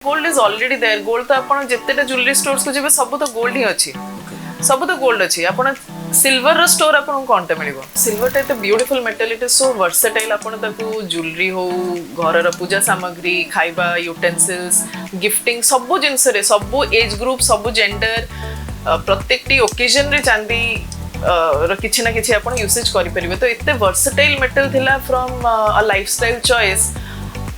Gold is already there gold तो आपण जेतेटा jewellery stores को जेबे सब तो गोल्ड ही अछि सब तो गोल्ड अछि आपण सिल्वर रो स्टोर आपण कोनटे मिलिबो सिल्वर टा beautiful metal it is so versatile आपण ताकू ज्वेलरी हो घर रो पूजा सामग्री खाइबा यूटेंसिल्स गिफ्टिंग सब जिंस रे सब एज ग्रुप सब जेंडर प्रत्येकटी ओकेजन रे चांदी किसी ना किसी आपण यूसेज करि परिबे तो इतने वर्सेटाइल मेटल थिला फ्रॉम अ लाइफस्टाइल चॉइस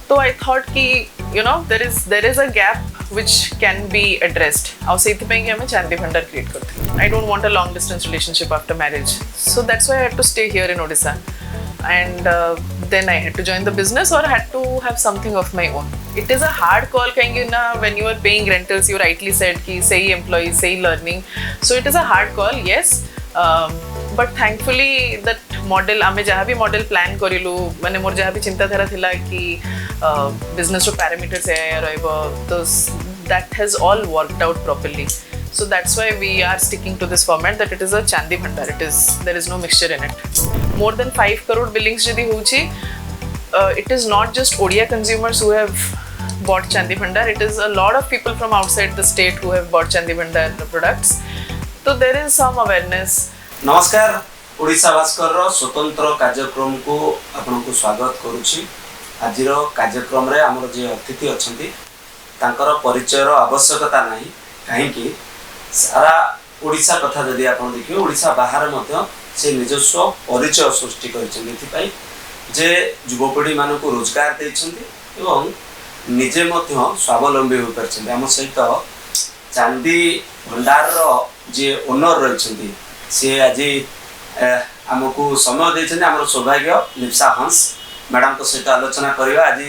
तो आई थॉट कि you know there is a gap which can be addressed aw sethi pai ki hame Chandi Bhandar create karthe I don't want a long distance relationship after marriage so that's why I had to stay here in Odisha and then I had to join the business or had to have something of my own it is a hard call kahingi na when you are paying rentals you rightly said ki sahi employees sahi learning so it is a hard call yes but thankfully that model आमे जहाँ भी model plan करिलु माने मोर जहाँ भी चिंताधारा थिला कि business रो parameters है रहबो तो that has all worked out properly so that's why we are sticking to this format that it is a Chandi Bhandar there is no mixture in it more than 5 crore billings jodi hochi it is not just Odia consumers who have bought Chandi Bhandar it is a lot of people from outside the state who have bought Chandi Bhandar products so there is some awareness नमस्कार ओडिशा भास्कर स्वतंत्र कार्यक्रम को आपन को स्वागत करुछि आजिर कार्यक्रम रे हमर जे अतिथि अछंती तांकर परिचय रो आवश्यकता नाही काहे कि सारा ओडिशा कथा जदि आपन देखियो ओडिशा बाहर मध्य से निजस्व परिचय सृष्टि करछन एथि जे युवपीढ़ी मान को रोजगार दैछंती एवं निजे मध्य स्वावलंबी हो परछन हम सहित चांदी भंडार रो जे ओनर रहिछंती से आज आमको समय देछन हमर सौभाग्य लिप्सा हंस मैडम को सहित आलोचना करबा आज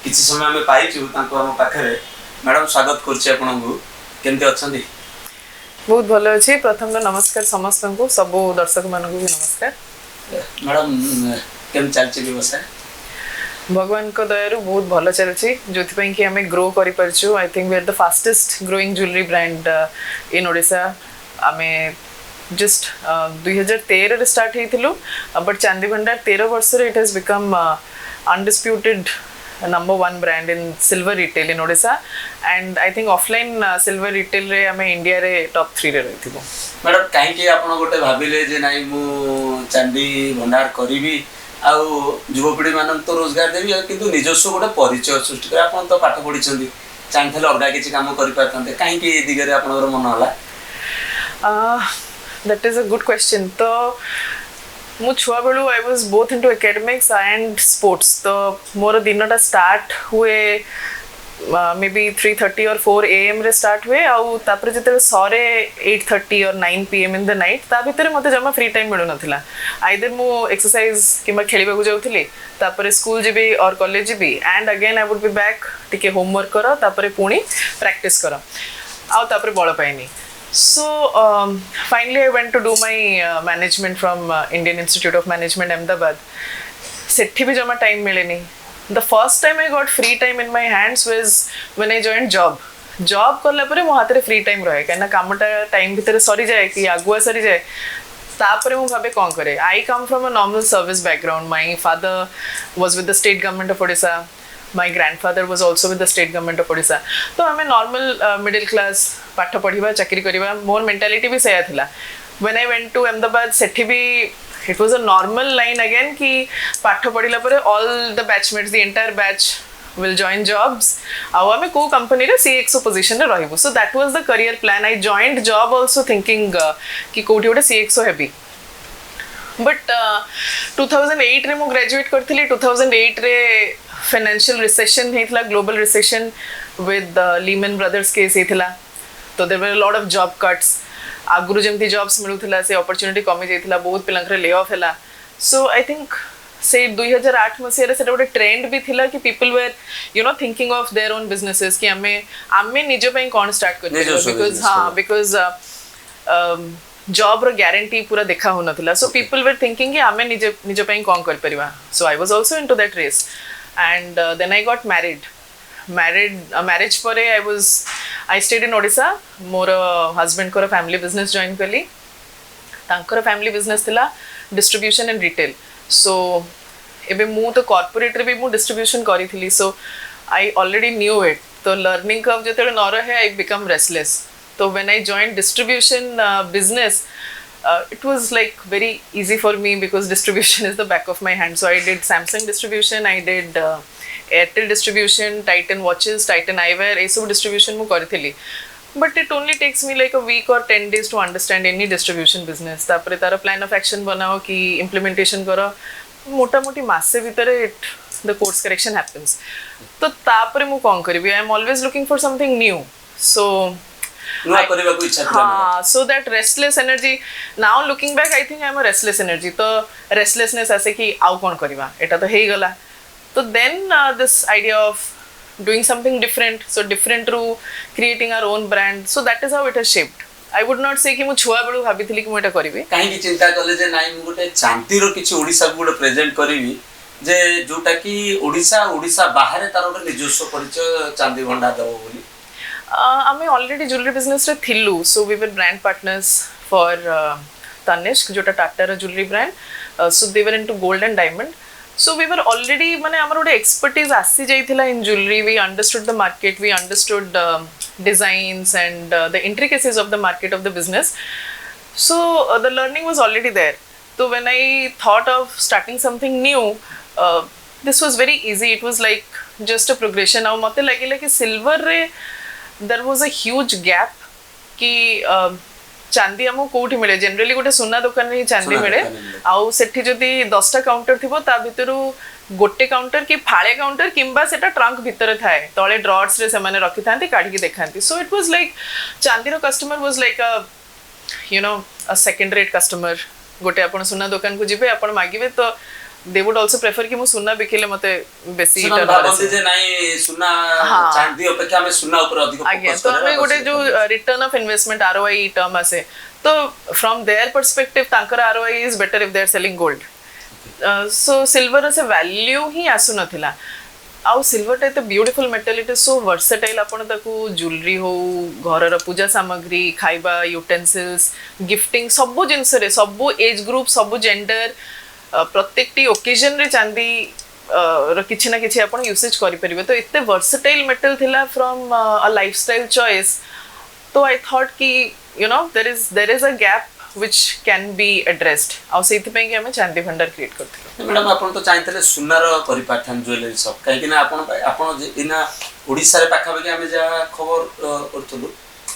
किछि समय हम पाइछु तांको हम पाखरे मैडम स्वागत करछि आपनकु केनते अछंती बहुत भलो अछि प्रथम तो नमस्कार समस्त को सब दर्शक मानक भी नमस्कार मैडम केन चलछि व्यवसाय भगवान को दयारु बहुत भलो चलछि जोथि पई कि हमें ग्रो करि परछु I think we are the fastest growing jewellery brand in Odisha हमें just 2013 रे स्टार्ट हेतिलु बट चांदी भंडार 13 वर्ष रे it has become undisputed number 1 brand in silver retail in Odisha and I think offline silver retail रे हमें इंडिया रे top 3 रे रहिथिबो मैडम काहे कि आपण गोटे भाबिले जे नाही मु चांदी भंडार करिवि आ युवपीढ़ी मान तो रोजगार देवी किंतु निजस्व गोटे परिचय सृष्टि कर आपण तो पाठ पढिछंती चांथले अलगा किछि काम करि पारथंते काहे कि ए दिगरे आपनर मन होला that is a good question तो मु छुआ बेलू I was both into academics and sports तो मोर दिनटा स्टार्ट हुए मे बी 3:30 और 4 AM रे स्टार्ट हुए आउ तापर जते सरे 8:30 और 9 PM इन द नाइट ता भितर मते जमा फ्री टाइम मिलु नथिला आइदर मु एक्सरसाइज किबा खेलिबा को जाउथली तापर स्कूल जेबी और कॉलेज जेबी and again I would be back टिके होमवर्क करो तापर पुणी प्रैक्टिस करो आउ तापर बळ पाइनी So finally I went to do my management from Indian Institute of Management Ahmedabad. Sethi bhi jama time mileni. The first time I got free time in my hands was when I joined job. Job करला परे मो हाथ रे free time रहे काना कामटा time भितर सरी जाए कि आगुआ सरी जाए तापरे मु भाबे कोन करे I come from a normal service background. My father was with the state government of Odisha. My grandfather was also with the state government of Odisha. तो हमें normal middle class पाठ पढ़िबा चाकरी करिबा मोर मेंटालिटी भी सया थिला. When I went to Ahmedabad सेठी भी it was a normal line again कि पाठ पढ़िला परे all the batchmates the entire batch will join jobs. आउ हमें को कंपनी रे CXO position रे रहिबो. So that was the career plan. I joined job also thinking कि कोठी ओटे CXO हेबी. But 2008 रे मु ग्रेजुएट करथिली 2008 रे फाइनेंशियल रिसेशन हेतला global recession with Lehman brothers case हेतला तो there were a lot of job cuts आगुरु जेमती जॉब्स मिलुथिला से अपॉर्चुनिटी कमी जाइथिला बहुत पिलंकरे ले ऑफ हैला सो आई थिंक से 2008 मसिया रे सेटा गोटे ट्रेंड भी थिला कि people were you know thinking of their own businesses कि हमें निजे पई कोन स्टार्ट कर बिकॉज़ हां बिकॉज़ जॉब रो गारंटी पूरा देखा हो नथिला सो पीपल वेर थिंकिंग कि हमें निजे पई कोन कर परिबा so I was also into that race and then I got marriage pore I stayed in Odisha more husband को family business join कली तांकर family business थिला distribution and retail so एबे मु तो corporate रे भी मु distribution करी थिली so I already knew it तो लर्निंग कर्व जो न रहे आई बिकम रेस्टलेस. तो when I joined distribution business it was like very easy for me because distribution is the back of my hand. So I did Samsung distribution, I did Airtel distribution, Titan watches, Titan eyewear, ये सब distribution mu करथिली. But it only takes me like a week or 10 days to understand any distribution business. तापरे तारा plan of action बनाओ कि implementation करो, मोटा मोटी मासे भीतरे it the course correction happens. तो तापरे मु कौन करिबी? I am always looking for something new. So नुआ करबा को इच्छा थिला. हाँ, so that restless energy. Now looking back, I think I am a restless energy. तो restlessness ऐसे कि आउ कौन करिबा? एटा तो हे ही गला. तो then this idea of doing something different, so different through creating our own brand. So that is how it has shaped. I would not say कि मु छुआ बेलू भाबिथिली कि मु एटा करिबी. काहे की चिंता कले जे नाइ मु गोटे चांदी रो किछि ओडिसा को गोटे प्रेजेंट करिवि जे जोटा कि ओडिसा बाहर तार गोटे निजस्व परिचय चांदी भंडार दबो बोली. आमे ऑलरेडी ज्वेलरी बिजनेस रे थिलु. So we were brand partners for Tanishq जोटा टाटा रो jewellery brand. So they were into gold and diamond. So we were already माने हमर ओडे expertise आसी जाइथिला in jewelry. We understood the market, we understood designs and the intricacies of the market of the business. So the learning was already there. So when I thought of starting something new, this was very easy. It was like just a progression. Now मते लागिला कि silver रे there was a huge gap कि चांदी आमु कोठी मिले. Generally गोटे सुना दुकान रे चांदी मिले. आउ सेठी जदी 10टा काउंटर थिबो ता भितरु गोटे काउंटर कि फाळे काउंटर किंबा सेटा ट्रंक भितर थाए. तळे ड्रॉट्स रे से माने रखि थांती काढी के देखांती. सो इट वाज लाइक चांदी रो customer was like a you know a second rate customer. गोटे आपण सुना दुकान को जिबे आपण मागिबे तो they would also prefer कि मु सुना बिकेले मते बेसी सुना बाबंदी जे नाही सुना चांदी अपेक्षा में सुना ऊपर अधिक फोकस तो हमें गोटे जो return of investment ROI term आसे तो फ्रॉम देयर पर्सपेक्टिव तांकर ROI is better if they are selling gold. So silver से वैल्यू ही आसु नथिला. आउ सिल्वर टे beautiful metal. It is so versatile. आपण ताकू ज्वेलरी हो घरर पूजा सामग्री खाइबा यूटेंसिल्स गिफ्टिंग सब जिंस रे सब एज ग्रुप सब जेंडर प्रत्येकटी ओकेजन रे चांदी किछि ना किछि आपण यूसेज करि परिबे. तो इत्ते वर्सेटाइल मेटल थिला फ्रॉम अ लाइफस्टाइल चॉइस. तो आई थॉट कि you know there is a gap which can be addressed. आ सेति पे कि हमें चांदी भंडार क्रिएट करथिलो. मैडम आपण तो चाहतले सुनार करि पाथन ज्वेलरी शॉप काहे कि ना आपण इना ओडिसा रे पाखा बके हमें जा खबर करथलु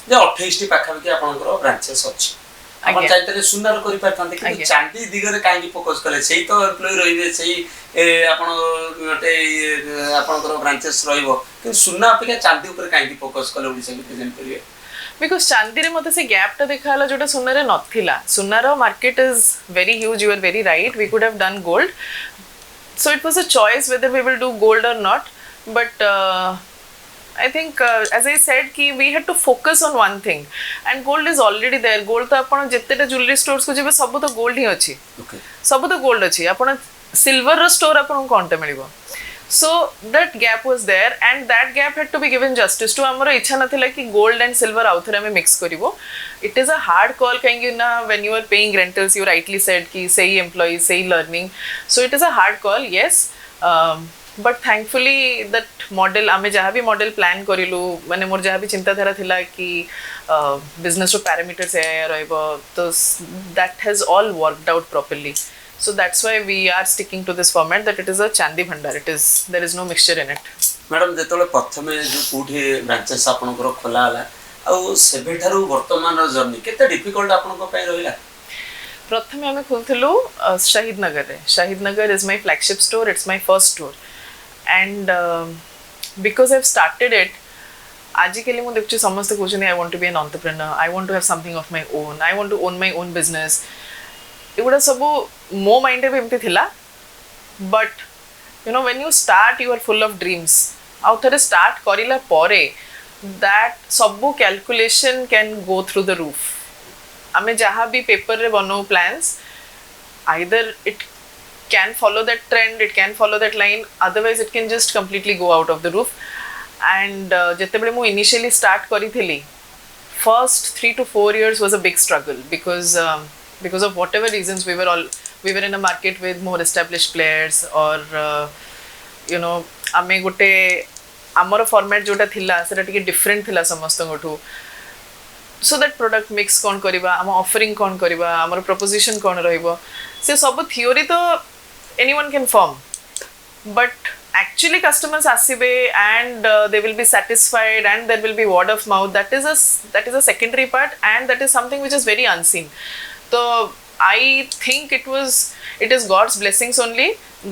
जे 28 टी पाखा बके आपनकर ब्रांचेस अछि. आपण चाहतले सुनार करि पाथन कि चांदी दिगरे काहे फोकस करे. सेही तो एम्प्लॉय रहिबे सेही आपण गोटे आपनकर ब्रांचेस रहिबो कि सुना अपेक्षा चांदी ऊपर काहे फोकस करे ओडिसा के प्रेजेंट करिवे. बिकॉज चांदी रे मते से गैप टा देखाला जोटा सुना रे नथिला. सुनार market is very huge. You are very right. We could have done gold. So it was a choice whether we will do gold or not. But I think as I said कि we had to focus on one thing and gold is already there. gold तो आपण जत्तेटा jewellery stores को जेबे सब तो gold ही अछि. सब तो गोल्ड अछि. आपण सिल्वर रो स्टोर आपण कोनटे मिलिबो. So that gap was there and that gap had to be given justice to. हमरो इच्छा नथिला कि गोल्ड एंड सिल्वर आउथरे में mix करिवो. It is a hard call कहीं ना when you are paying rentals. You rightly said कि सही employees सही learning. So it is a hard call. Yes. But thankfully that model आमे जहाँ भी मॉडल प्लान करिलु माने मोर जहाँ भी चिंताधारा थिला कि बिजनेस रो पैरामीटर्स है रहइबो तो that has all worked out properly. So that's why we are sticking to this format that it is a Chandi Bhandar. There is no mixture in it. Madam जेतले प्रथमे जो कोठी ब्रांचेस आपनकर खोला हला आ सेबेठारु वर्तमान जर्नी केते डिफिकल्ट आपनको पय रहिला. प्रथमे हमें खोलथिलु शहीद नगर रे. Shahid Nagar is my flagship store. It's my first store and because I've started it आजिकली मु देखछु समस्त कहउछन I want to be an entrepreneur. I want to have something of my own. I want to own my own business. एगुडा सब मो mind रे एमती थिला. But you know when you start you are full of dreams. आउ थरे start करिला परे दैट सब calculation can go through the roof. आमे जहाँ भी पेपर रे बनो plans either it can follow that trend, it can follow that line, otherwise it can just completely go out of the roof. And jetebele mu initially start karithili first 3 to 4 years was a big struggle because of whatever reasons we were in a market with more established players or you know ame gote आमर format जोटा थिला सेटा टिके different थिला समस्तंगठू so that product mix कौन करवा आम offering कौन करवा आमर प्रपोजिशन कौन रहिबो से सब थियोरी तो anyone can form but actually customers asibe and they will be satisfied and there will be word of mouth. That is a secondary part, and that is something which is very unseen. So I think it is God's blessings only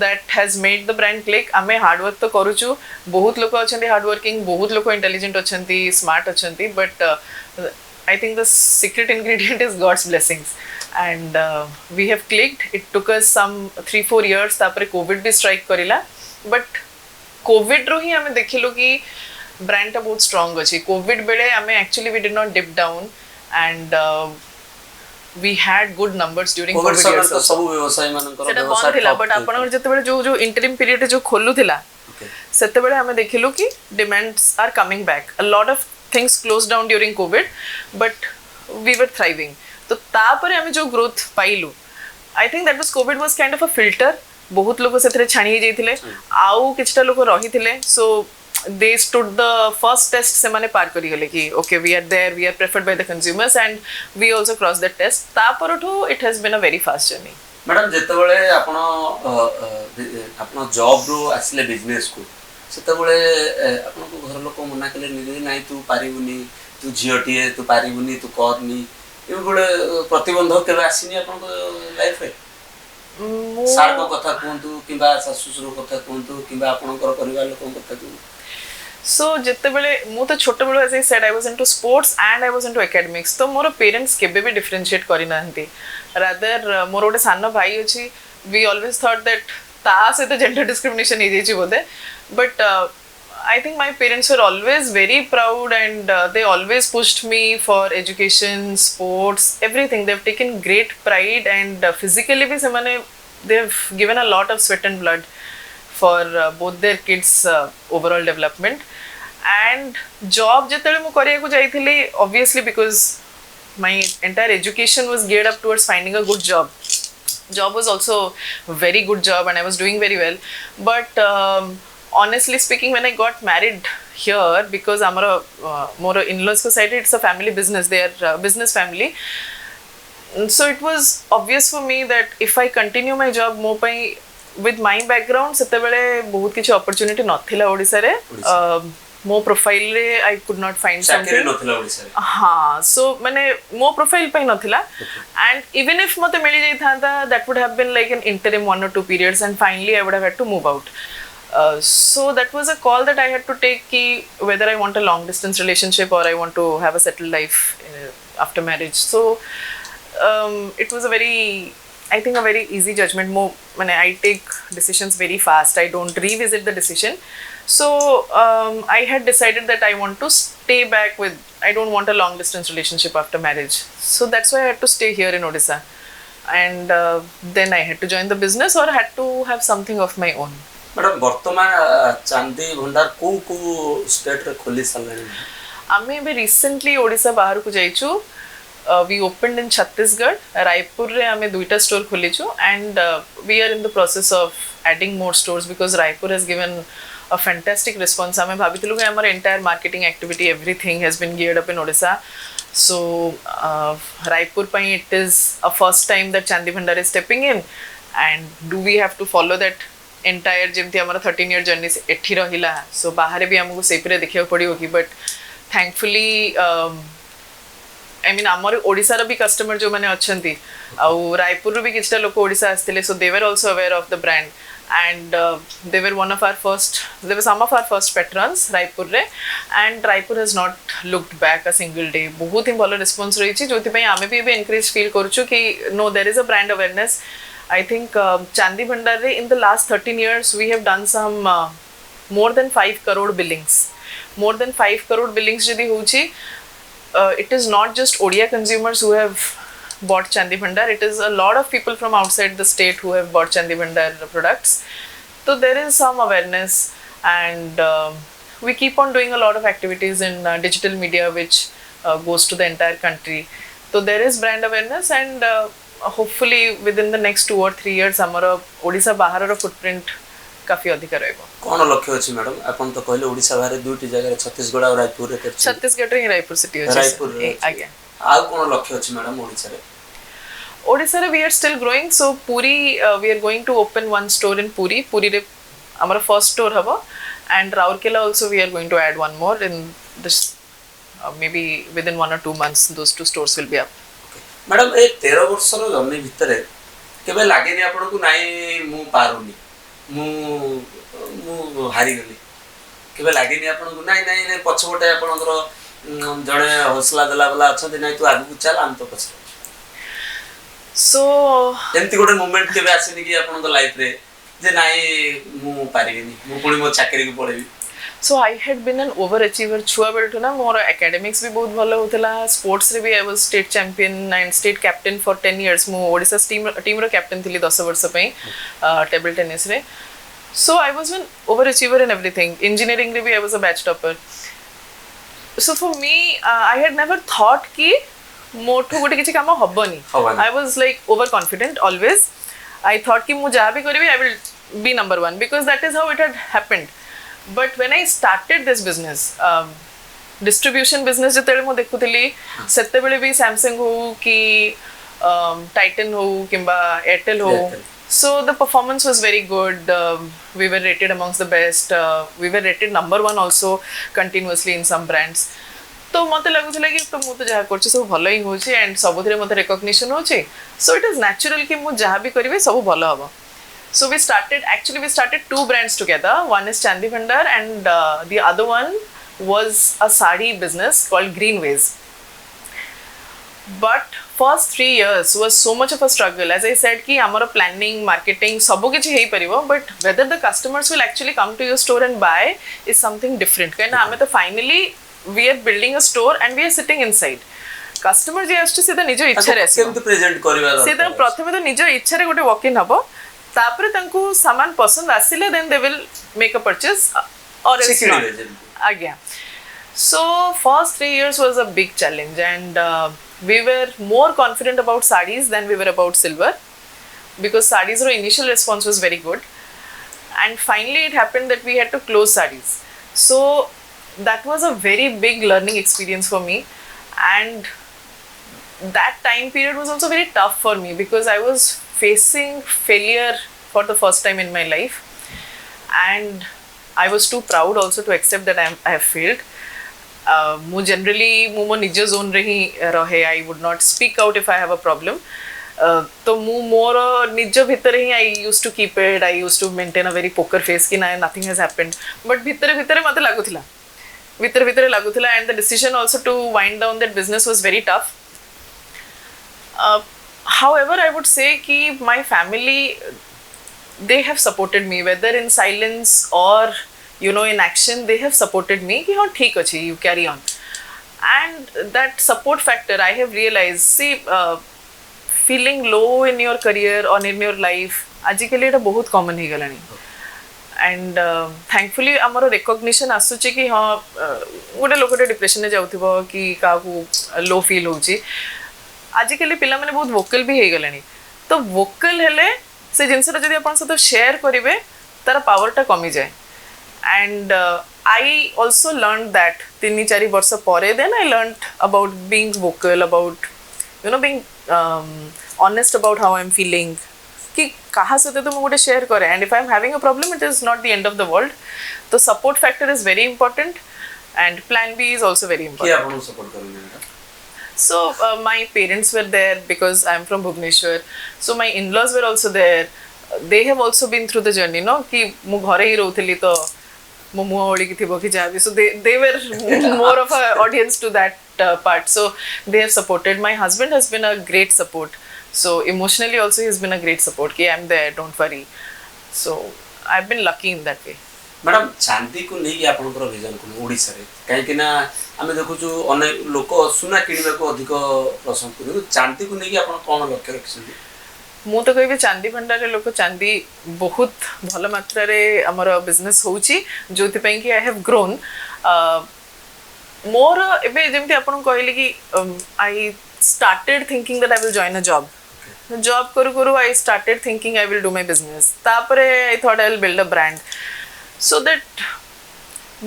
that has made the brand click. ame hard work to karuchu, bahut loko achandi hard working, bahut loko intelligent achanti, smart achanti, but I think the secret ingredient is God's blessings. And we have clicked. It took us some 3-4 years. तापरे Covid भी strike करिला, but Covid रो ही हमें देखिलो कि brand टा बहुत strong अछि. Covid बेले हमें actually we did not dip down and we had good numbers during covid years. तो सब व्यवसाय मानकर सेटा बंद थिला, बट आपण जते बेले जो इंटरिम पीरियड जो खोलु थिला सेते बेले हमें देखिलो कि demands are coming back. A lot of things close down during Covid, but we were thriving. तो तापर हमें जो ग्रोथ पाइलु, I think that was Covid was kind of a filter. बहुत लोग से छाणी ही जाइथिले, आउ किछटा लोग रही थिले, so they stood the first test से माने पार करी गले कि okay we are there, we are preferred by the consumers and we also cross that test. तापरठू it has been a very fast journey. Madam जेतेबेले आपण जॉब रो आसले बिजनेस को सेतेबेले आपण को घर लोक मना केले निजे नाही तू पारिबुनी, तू झियोटिए, तू पारिबुनी, तू करनी, एगुळे प्रतिबंधक केबे आसीनी आपण लाइफ रे? सार को कथा कोंतु किबा ससुर कथा कोंतु किबा आपनकर परिवार लोक कथा कोंतु. सो जिते बेले मु तो छोटे बेले as I said I was into sports and I was into academics. तो मोर पेरेंट्स केबे भी डिफरेंशिएट करि नाहंती. रादर मोर गोटे सानो भाई अछि, वी ऑलवेज थॉट दैट ता से तो जेंडर डिस्क्रिमिनेशन ही जेछि बोदे, but I think my parents were always very proud and they always pushed me for education, sports, everything. They've taken great pride and physically bhi semane they've given a lot of sweat and blood for both their kids overall development. And job jetale mu kariya ku jaithili, obviously because my entire education was geared up towards finding a good job. Job was also a very good job and I was doing very well, but honestly speaking, when I got married here, because more in-laws side, it's a family business. They are business family. So it was obvious for me that if I continue my job more with my background, सेतेबेले बहुत किछ opportunity नथिला Odisha रे. मो profile रे I could not find something. चाकरी नथिला ओडिसा रे. हाँ, so माने मो प्रोफाइल पे नथिला, and even if मते मिली जाई थांता, that would have been like an interim 1 or 2 periods, and finally I would have had to move out. So that was a call that I had to take ki whether I want a long distance relationship or I want to have a settled life after marriage. So it was I think a very easy judgment. When I take decisions very fast, I don't revisit the decision. So I had decided that I want to stay back I don't want a long distance relationship after marriage. So that's why I had to stay here in Odisha, and then I had to join the business or had to have something of my own. Madam वर्तमान चांदी भंडार को state रे खोली सालनी? आमे बे recently Odisha बाहर को जाइछु. We opened in Chhattisgarh. Raipur रे आमे 2टा स्टोर खोलिछु and we are in the process of adding more stores because Raipur has given a fantastic response. आमे भाबितलु कि हमर entire marketing activity everything has been geared up in Odisha. So Raipur पई it is a first time that Chandi Bhandar is stepping in, and do we have to follow that entire जेमती हमारा 13 year journey से एठी रहिला. सो बाहर भी हमको सेपरे देखिया पड़ियो कि, बट थैंकफुली आई मीन आमर ओडिसा रो भी कस्टमर जो माने अछंती आउ रायपुर रो भी किछटा लोक ओडिसा आस्थिले, so they were also aware of the brand and they were they were some of our first patrons Raipur रे, and Raipur has not looked back a single day. बहुत ही भलो रिस्पांस रही छी, जोति पई आमे भी एनकरेज फील करूछु कि no, there is a brand awareness. I think Chandi Bhandar in the last 13 years we have done some more than 5 crore billings. More than 5 crore billings jodi hochi. It is not just Odia consumers who have bought Chandi Bhandar. It is a lot of people from outside the state who have bought Chandi Bhandar products. So there is some awareness, and we keep on doing a lot of activities in digital media which goes to the entire country. So there is brand awareness, and hopefully within the next 2 or 3 years amara Odisha bahar ro footprint काफी अधिक रहइबो कौन लक्ष्य अछि madam अपन तो कहले ओडिसा बाहर दुईटी जगह छत्तीसगढ़ और रायपुर रे करछि छत्तीसगढ़ रे रायपुर सिटी अछि रायपुर रे आज्ञा आ कौन लक्ष्य अछि मैडम ओडिसा रे ओडिसा रे we are still growing so Puri we are going to open one store in Puri रे हमर फर्स्ट स्टोर हबो and Raurkela also we are going to add one more in this maybe within 1 or 2 months those two stores will be up madam ए 13 वर्ष रो journey भितरे केबे लागेनी आपन को नाइ मु पारुनी मु हारी गली केबे लागेनी आपन को नाइ नाइ पछबटे आपनकर जणे हौसला देला वाला अछथि नाइ तू आगु चल आम तो पछ so एमती गोटे मोमेंट केबे आसीनी कि आपन को लाइफ रे जे नाइ मु पारिनी मु पुणी मो चाकरी को पड़ेबी so I had been an overachiever छुआ बेलठु ना मोर academics भी बहुत भलो होतला sports रे भी I was state champion and state captain for 10 years मु ओडिसा टीम रो कैप्टन थिली 10 वर्ष पई टेबल टेनिस रे so I was an overachiever in everything engineering रे भी I was a batch topper so for me I had never thought कि मोठो गोटे किछि काम हबनी I was like overconfident always I thought कि मु जहाँ भी करिबी I will be number 1 because that is how it had happened but when I started this business distribution business जेतेले मु देखुतली सेते बेले भी Samsung हो कि Titan हो किंबा Airtel हो so the performance was very good we were rated amongst the best we were rated number 1 also continuously in some brands तो मते लागुतला कि तो मु तो जहा करछि सब भलो ही होछि एंड सबुथिरे मते रिकॉग्निशन होछि सो इट इज नेचुरल कि मु जहा भी करिवे सब भलो हबो so we started 2 brands together one is Chandi Bhandar and the other one was a sari business called Greenways but first 3 years was so much of a struggle as I said ki amara planning marketing sabu kichi hei paribo but whether the customers will actually come to your store and buy is something different kaina ame to finally we are building a store and we are sitting inside customer je aschu se to nijo ichha रे केमते present करबा से तो प्रथमे तो निजो इच्छा रे गोटे वॉक इन हबो तापरे तांको सामान पसंद आसिले then they will make a purchase or else not आज्ञा so first 3 years was a big challenge and we were more confident about sarees than we were about silver because sarees ro initial response was very good and finally it happened that we had to close sarees so that was a very big learning experience for me and that time period was also very tough for me because I was facing failure for the first time in my life and I was too proud also to accept that I have failed mu generally mo nijo zone re hi rahe I would not speak out if I have a problem तो मु मोर निज भितरे ही I used to keep it I used to maintain a very poker face कि nothing has happened but भितरे मते लागुथिला भितरे लागुथिला and the decision also to wind down that business was very tough however I would say ki my family they have supported me whether in silence or you know in action they have supported me ki ha theek achi you carry on and that support factor I have realized see feeling low in your career or in your life ajikali eta bahut common he galani and thankfully amaro recognition asuchi ki ha gote lokote depression ne jauthibo ki ka ku low feel hochi आजिकली पिला माने बहुत vocal भी हे गलेनी तो vocal हेले से जिनसटा जदि आपन सतो शेयर करिवे तार पावर टा कमी जाय and I also learn that 3-4 वर्ष परे then I learned about being vocal about you know being honest about how I am feeling कि कहा सते तो मोटे शेयर करे and if I am having a problem it is not the end of the world तो support factor is very important and plan B is also very important कि आपन support करने So my parents were there because I'm from Bhubaneswar. So my in-laws were also there. They have also been through the journey, no? कि मु घरे ही रोथली तो मु मुआवली की थिबो कि जाबी. So they were more of a audience to that part. So they have supported. My husband has been a great support. So emotionally also he's been a great support. कि I'm there, don't worry. So I've been lucky in that way. Madam चांदी को नहीं आपनकर vision को ओडिसा रे काहे कि ना हमें देखु जो अनेक लोक सुना किनिबा को अधिक पसंद करू चांदी को नहीं आपन कोन लक्ष्य रखछथि मु तो कहबे चांदी भंडार रे लोक चांदी बहुत भल मात्रा रे हमर बिजनेस होउची जोति पई कि आई हैव ग्रोन मोर एबे जेमति आपन कहले कि आई started thinking that I will join a job job करू करू I started thinking I will do my business. तापरे I thought I will build a brand. So that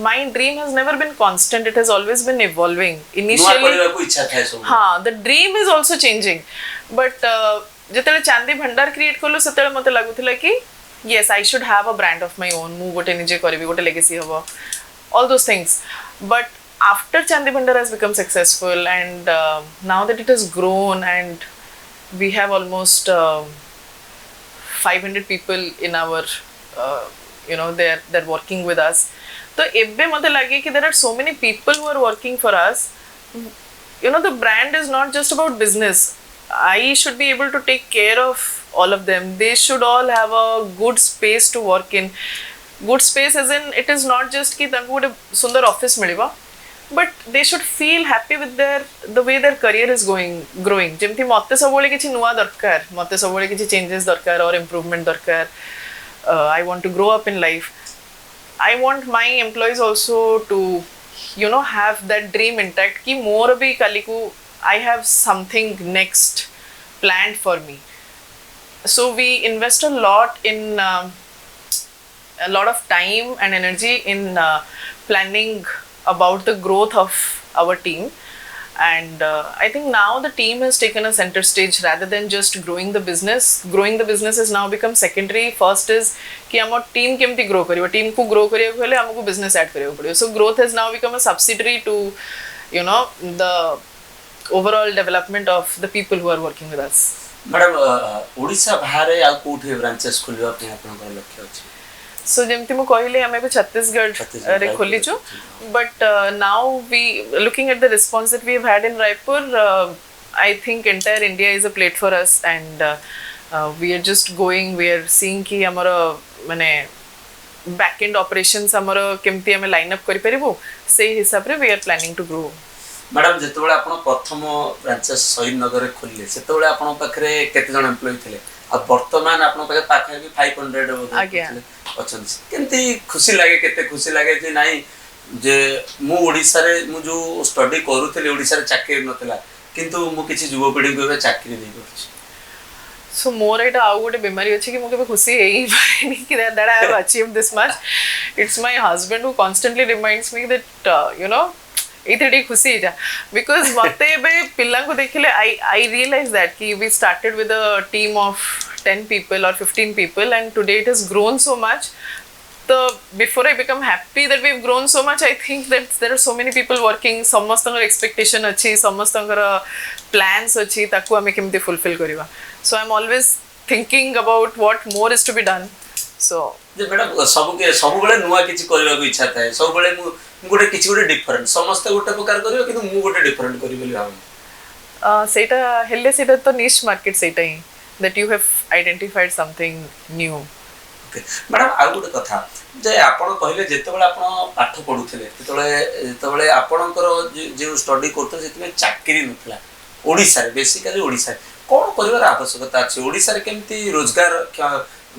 my dream has never been constant. It has always been evolving. नुआ Initially, କରିବାକୁ ଇଚ୍ଛା ଥାଏ ସବୁ हाँ, the dream is also changing. But ଯେତେବେଳେ ଚାନ୍ଦି ଭଣ୍ଡାର କ୍ରିଏଟ୍ କଲୁ ସେତେବେଳେ ମତେ ଲାଗୁଥିଲା କି yes, I should have a brand of my own. ମୁଁ ଗୋଟେ ନିଜେ କରିବି, ଗୋଟେ legacy ହବ. All those things. But after Chandi Bhandar has become successful and now that it has grown and we have almost 500 people in our, they're working with us. So ebbe mate lage ki there are so many people who are working for us. The brand is not just about business. I should be able to take care of all of them. They should all have a good space to work in. Good space as in it is not just ki tanku gote sundar office miliba, but they should feel happy with the way their career is growing. Jemti mate sabole kichi nuwa darkar, mate sabole kichi changes darkar or improvement darkar. I want to grow up in life. I want my employees also to have that dream intact ki more bhi kaliku I have something next planned for me. So we invest a lot in a lot of time and energy in planning about the growth of our team, and I think now the team has taken a center stage rather than just growing the business. Growing the business has now become secondary. First is कि हम team केमती grow करियो, team को grow करियो पहले हमको business add करियो पड़ियो. So growth has now become a subsidiary to the overall development of the people who are working with us. Madam Odisha बाहर आ कोठे ब्रांचेस खोलियो पे आपनकर लक्ष्य अछि? So ଯେମିତି ମୁଁ କହିଲି ଆମେ ଏବେ ଛତିଶଗଡ଼ ରେ ଖୋଲିଛୁ, but now we looking at the response that we have had in Raipur, I think entire India is a plate for us, and we are just going, we are seeing कि हमर माने back end operations हमर केमती हमें line up करि परिबो से हिसाब रे we are planning to grow. Madam जेतबेले आपण प्रथम ब्रांचेस शहीद नगर रे खोलले सेतबेले आपण पाखरे केते जण एम्प्लॉय थिले आ वर्तमान आपण पाखरे भी 500 अछन केंती खुशी लागे, केते खुशी लागे जे नाही जे मु ओडिसा रे मु जो स्टडी करूथले ओडिसा रे चाकरी नथला किंतु मु किछि युवा पीढ़ी को चाकरी दे करछि. So more it आउ गोटे बीमारी अछि कि मु केबे खुशी हेई पाइनी कि that I have achieved this much. It's my husband who constantly reminds me that इतनी खुशी जा, because मते बे पिल्ला को देखिले I realize that कि we started with a team of 10 people or 15 people and today it has grown so much. So before I become happy that we've grown so much, I think that there are so many people working. समस्तंकर expectation अच्छी, समस्तंकर plans अच्छी, ताकू हमें केमती fulfill करिवा. So I'm always thinking about what more is to be done. So J madam सब बेले नुआ किछि करबा को इच्छा थाए, सब बेले मु गोटे किछि गोटे डिफरेंट समस्त गोटे प्रकार करियो किंतु मु गोटे डिफरेंट करि बोली भाव सेटा हेले सेटा तो निश मार्केट सेटा ही that you have identified something new. Okay madam आ गोटे कथा जे आपण कहले जेतेबेले आपण पाठ पढुथिले जेतेबेले आपणकर जे स्टडी करथले जेतेबेले चाकरी नथला ओडिसा रे बेसिकली ओडिसा कोन करिवार आवश्यकता अछि, ओडिसा रे केमती रोजगार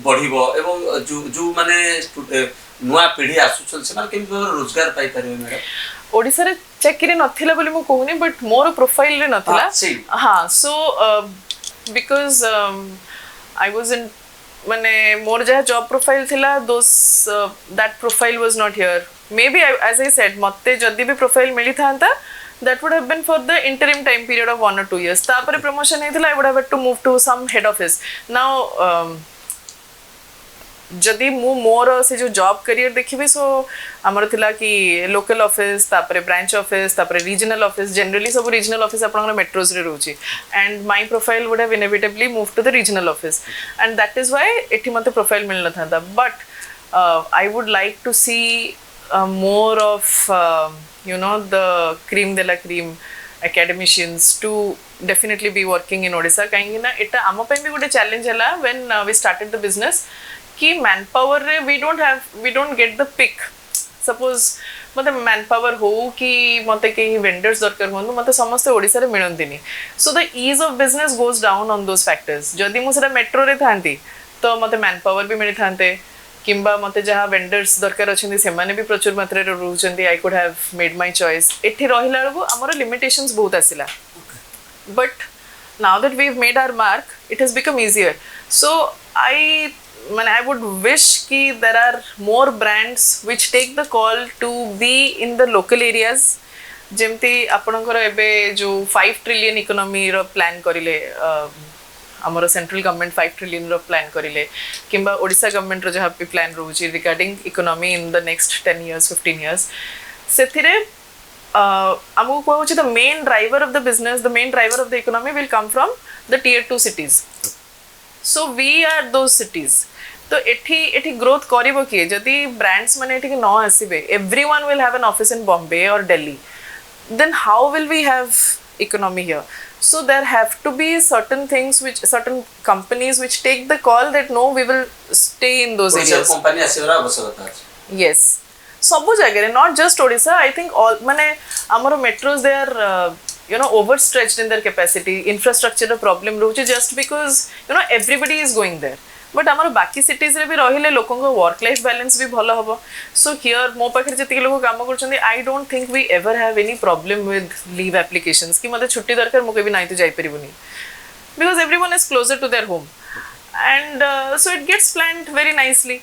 बढ़िबो एवं जो माने नुआ पीढ़ी आसुछन से माने केमती रोजगार पाई परिबे मैडम? ओडिसा रे चाकरी नथिला बोली मु कहूनी, बट मोर प्रोफाइल रे नथिला. हां, so because I was in माने मोर जहा जॉब प्रोफाइल थिला that profile was not here. Maybe as I said मते जदी भी प्रोफाइल मिली थांता that would have been for the interim time period of 1 or 2 years. तापरे promotion हेतिला I would have had to move to some head office. Now जदि मु मोर से जो जॉब करियर देखिबे, सो हमर थिला कि लोकल ऑफिस, तापरे ब्रांच ऑफिस, तापरे रीजनल ऑफिस. जनरली सब रीजनल ऑफिस आपन मेट्रोस रे रहउची, and my profile would have inevitably move to the regional office, and that is why एठी मते प्रोफाइल मिल न था. But I would like to see more of the cream de la cream academicians to definitely be working in Odisha. कहीं ना इटा आम पे भी गोटे challenge है ला when we started the business कि manpower रे we don't get the pick. Suppose मते manpower हो कि मते कहीं vendors दरकार हो, मते समस्ते ओडिसा रे मिलंदिनी. So the ease of business goes down on those factors. जदि मु सेटा metro रे थांती तो मते manpower भी मिली थांते, किंबा मते जहाँ वेंडर्स दरकार अछंती से माने भी प्रचुर मात्रा रे रहउचंती. I could have made my choice. एठी रहिला बेलू हमर लिमिटेशंस बहुत आसिला, but now that we've made our mark, it has become easier. So I would wish ki there are more brands which take the call to be in the local areas. जेमती आपणकर एबे जो 5 trillion economy रो plan करिले हमर central government 5 trillion रो plan करिले किंबा Odisha government रो जहा पे प्लान रहउची regarding economy in the next 10 years 15 years सेथिरे हमको कहउची the main driver of the business the main driver of the economy will come from the tier 2 cities. So we are those cities. तो एठी growth करिवो कि जदी brands माने एठी न आसीबे everyone will have an office in Bombay or Delhi, then how will we have economy here? So there have to be certain things which certain companies which take the call that no, we will stay in those areas. Company आसीबरा आवश्यकता अछि. Yes, सब जगह, not just Odisha. I think all माने हमरो metros they are overstretched in their capacity. Infrastructure problem रहउची just because everybody is going there. But आमर बाकी cities रे भी रहिले लोकन को वर्क लाइफ बैलेंस भी भलो हबो. सो हियर मो पाखरे जति लोग काम करछन्ती I don't think we ever have any problem with leave applications कि मते छुट्टी दरकार मो केबी नाही तो जाई परिबोनी because everyone is closer to their home and so it gets planned very nicely.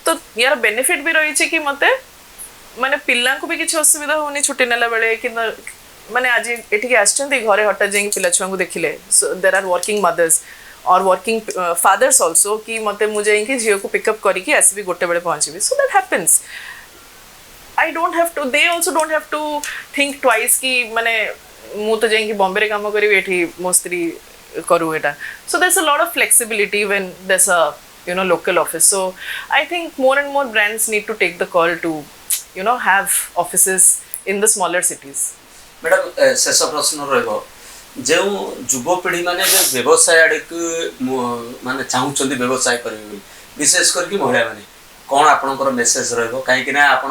तो यार बेनिफिट भी रही कि मते माने पिल्ला को भी किछ असुविधा होनी छुट्टी नेला बेले कि माने आज एठी आछन्ती घरे हटा जाई पिल्ला छुआ को देखिले. So there are working mothers और वर्किंग फादर्स ऑल्सो कि मते मुझे इनकी झील को पिकअप करी आसबि गोटे बेले पहुँची. So that happens. I don't have to they also don't have to think twice कि माने मु तो जाइए बॉम्बे रे काम करी एठी मो स्त्री करू एटा. So there is a lot of flexibility when there is a local office. So I think more and more brands need to take the call to have offices in the smaller cities. Madam शेष प्रश्न रहइबो जो युवपीढ़ी माने जो व्यवसाय आड़ माने चाहूँ व्यवसाय करेंगे विशेष करके महिला माने कौन आपणकर मेसेज रहिबो काहेकि ना आपण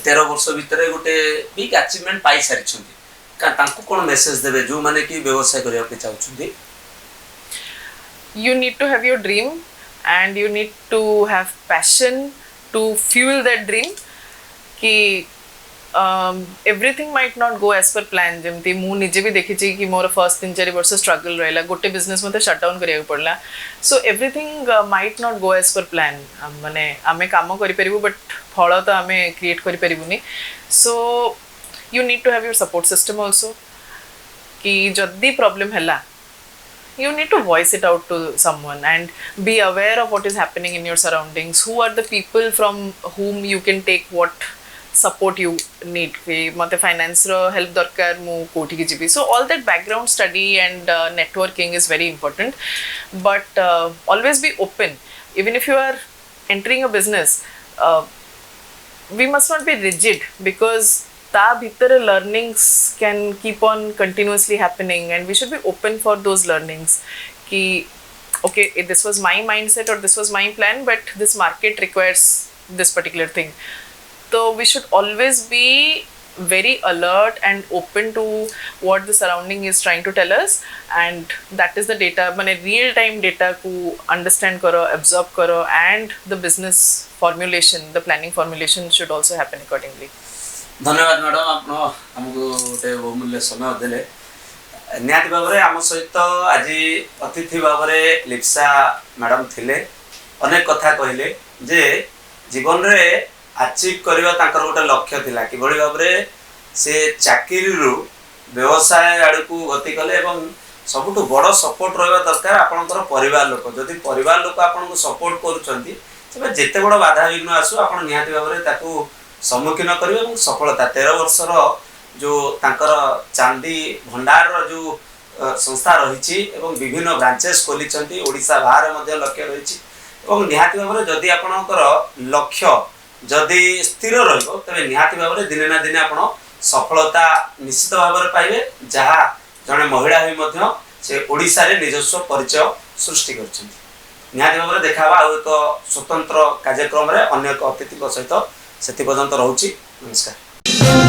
13 वर्ष भितर गोटे बिग अचीवमेंट पाई सारी कौन मेसेज देवे जो माने कि व्यवसाय करने के चाहूँ. You need to have your dream and you need to have passion to fuel that dream. कि everything might not go as per plan. जमती मु निजे भी देखी कि मोर फर्स्ट 3-4 वर्ष स्ट्रगल रहा गोटे बिजनेस मत शटडाउन करिया पड़ला. So everything might not go as per plan. माने आमे काम करि परिबु बट फल तो आमे क्रिएट करि परिबुनी. So you need to have your support system also कि जदी प्रॉब्लम हैला you need to voice it out to someone and be aware of what is happening in your surroundings. Who are the people from whom you can take what support you need. मते finance रो help दरकार मु कोठी की जीबी. So all that background study and networking is very important. But always be open. Even if you are entering a business we must not be rigid because ता भीतर learnings can keep on continuously happening and we should be open for those learnings कि okay this was my mindset or this was my plan but this market requires this particular thing. So we should always be very alert and open to what the surrounding is trying to tell us and that is the data माने real time data को understand करो absorb करो and the business formulation the planning formulation should also happen accordingly. धन्यवाद madam आपन हमको गोटे बहुमूल्य समय देले. निहाती भाव में आम सहित आज अतिथि भाव में लिप्सा मैडम थिले अनेक कथा कहले जे जीवन रे अचीव करबा तांकर गोटे लक्ष्य थिला कि बड़ी भाव में से चाकरी रु व्यवसाय आड़ को गति कले एवं सबुठु बड़ सपोर्ट रहबा दरकार आपनकर परिवार लोक. जदि परिवार लोक आपन को सपोर्ट करूछंती तबे जेते बड़ बाधा विघ्न आसु आपन निहाती भाव में ताकू सम्मुखीन करेंगे और सफलता 13 वर्षर जो तांकर चांदी भंडार जो संस्था रही विभिन्न ब्रांचेस खोली ओडिशा बाहर लक्ष्य रही निहाती भाव में जदि आपणकर लक्ष्य जदि स्थिर रे निहाती भाव में दिने ना दिने आप सफलता निश्चित भाव में पाइबे जहाँ जड़े महिला भी से ओडिशा रे निजस्व परिचय सृष्टि कर निहाती भाव में देखा एक स्वतंत्र कार्यक्रम रे अन्य एक अतिथि सहित से पर्यंत रोची. नमस्कार.